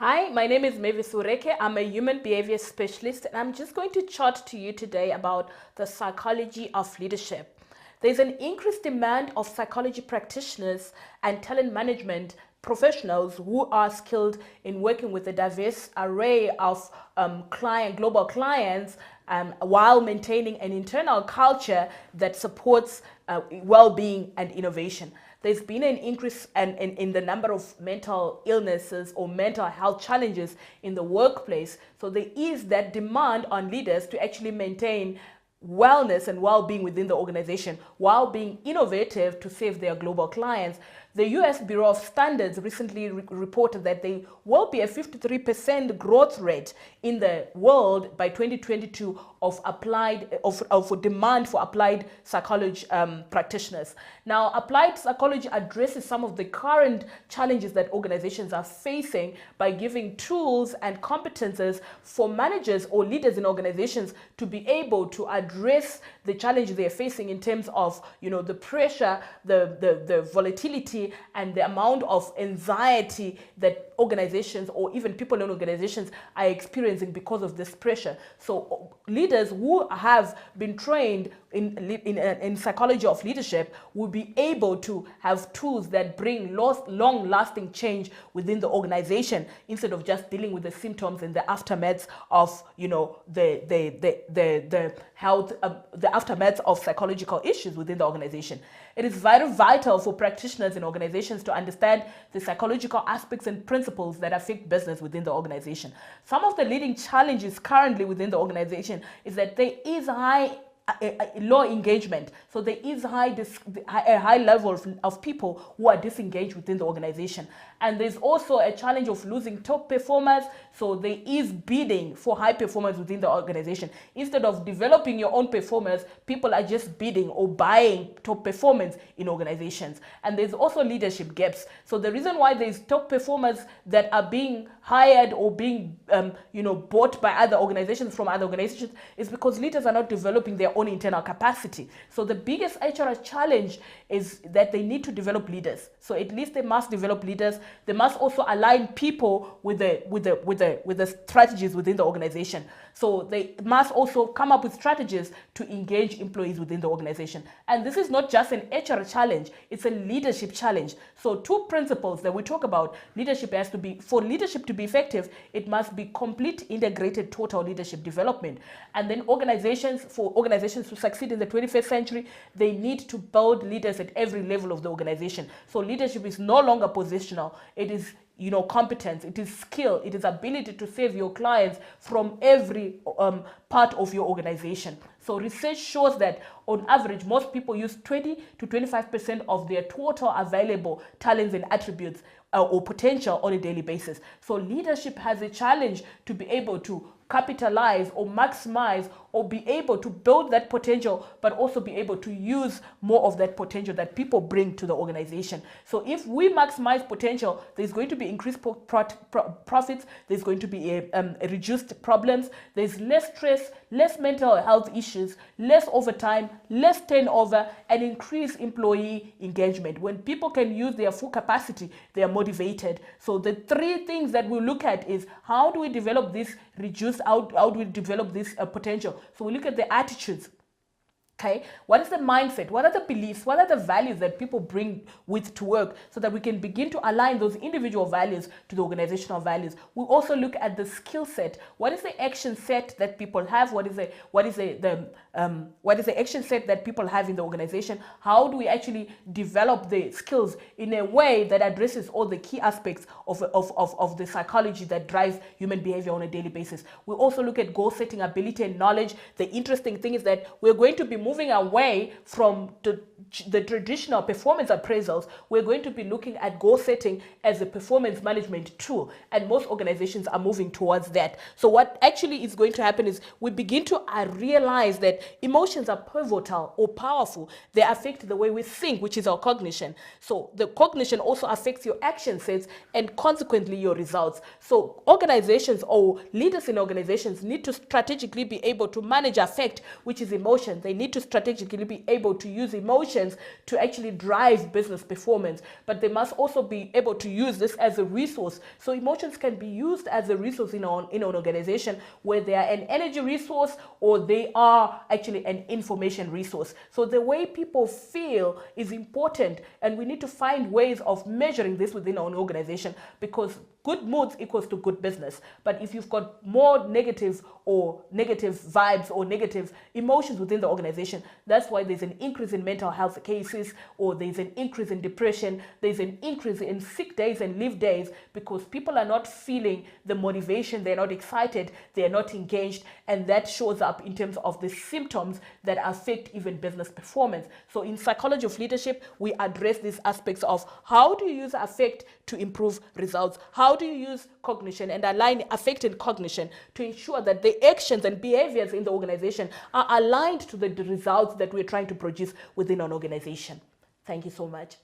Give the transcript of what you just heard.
Hi, my name is Mavis. I'm a human behavior specialist, and I'm just going to chat to you today about the psychology of leadership. There's an increased demand of psychology practitioners and talent management professionals who are skilled in working with a diverse array of global clients, while maintaining an internal culture that supports well-being and innovation. There's been an increase in the number of mental illnesses or mental health challenges in the workplace. So there is that demand on leaders to actually maintain wellness and well-being within the organization while being innovative to serve their global clients. The US Bureau of Standards recently reported that there will be a 53% growth rate in the world by 2022 of demand for applied psychology practitioners. Now, applied psychology addresses some of the current challenges that organizations are facing by giving tools and competences for managers or leaders in organizations to be able to address the challenges they're facing in terms of, the pressure, the volatility, and the amount of anxiety that organizations or even people in organizations are experiencing because of this pressure. So leaders who have been trained in psychology of leadership will be able to have tools that bring long-lasting change within the organization instead of just dealing with the symptoms and the aftermaths of the health, the aftermaths of psychological issues within the organization. It is very vital for practitioners in organizations to understand the psychological aspects and principles that affect business within the organization. Some of the leading challenges currently within the organization is that there is low engagement. So there is a high level of people who are disengaged within the organization. And there's also a challenge of losing top performers. So there is bidding for high performers within the organization. Instead of developing your own performers, people are just bidding or buying top performance in organizations. And there's also leadership gaps. So the reason why there's top performers that are being hired or being bought by other organizations from other organizations is because leaders are not developing their own internal capacity. So the biggest HR challenge is that they need to develop leaders. So at least they must develop leaders. They must also align people with the strategies within the organization. So they must also come up with strategies to engage employees within the organization. And this is not just an HR challenge, it's a leadership challenge. So two principles that we talk about, for leadership to be effective, it must be complete, integrated, total leadership development. And then for organizations to succeed in the 21st century, they need to build leaders at every level of the organization. So leadership is no longer positional. It is competence, it is skill, it is ability to serve your clients from every part of your organization. So research shows that on average, most people use 20 to 25% of their total available talents and attributes or potential on a daily basis. So leadership has a challenge to be able to capitalize or maximize or be able to build that potential, but also be able to use more of that potential that people bring to the organization. So if we maximize potential, there's going to be increased profits, there's going to be a reduced problems, there's less stress, less mental health issues, less overtime, less turnover, and increased employee engagement. When people can use their full capacity, they are motivated. So the three things that we look at is how do we develop this how do we develop this potential? So we look at the attitudes. Okay, what is the mindset? What are the beliefs? What are the values that people bring with to work so that we can begin to align those individual values to the organizational values? We also look at the skill set. What is the action set that people have? What is the action set that people have in the organization? How do we actually develop the skills in a way that addresses all the key aspects of the psychology that drives human behavior on a daily basis? We also look at goal setting ability and knowledge. The interesting thing is that we're going to be moving away from the traditional performance appraisals. We're going to be looking at goal setting as a performance management tool, and most organizations are moving towards that. So what actually is going to happen is we begin to realize that emotions are pivotal or powerful. They affect the way we think, which is our cognition. So the cognition also affects your action sets and consequently your results. So organizations or leaders in organizations need to strategically be able to manage affect, which is emotion. They need to to strategically be able to use emotions to actually drive business performance, but they must also be able to use this as a resource. So emotions can be used as a resource in an organization, where they are an energy resource or they are actually an information resource. So the way people feel is important, and we need to find ways of measuring this within our organization, because good moods equals to good business. But if you've got more negative vibes or negative emotions within the organization, that's why there's an increase in mental health cases, or there's an increase in depression, there's an increase in sick days and leave days, because people are not feeling the motivation, they're not excited, they're not engaged, and that shows up in terms of the symptoms that affect even business performance. So in psychology of leadership, we address these aspects of how do you use affect to improve results, how do you use cognition and align affect and cognition to ensure that the actions and behaviors in the organization are aligned to the results that we're trying to produce within an organization. Thank you so much.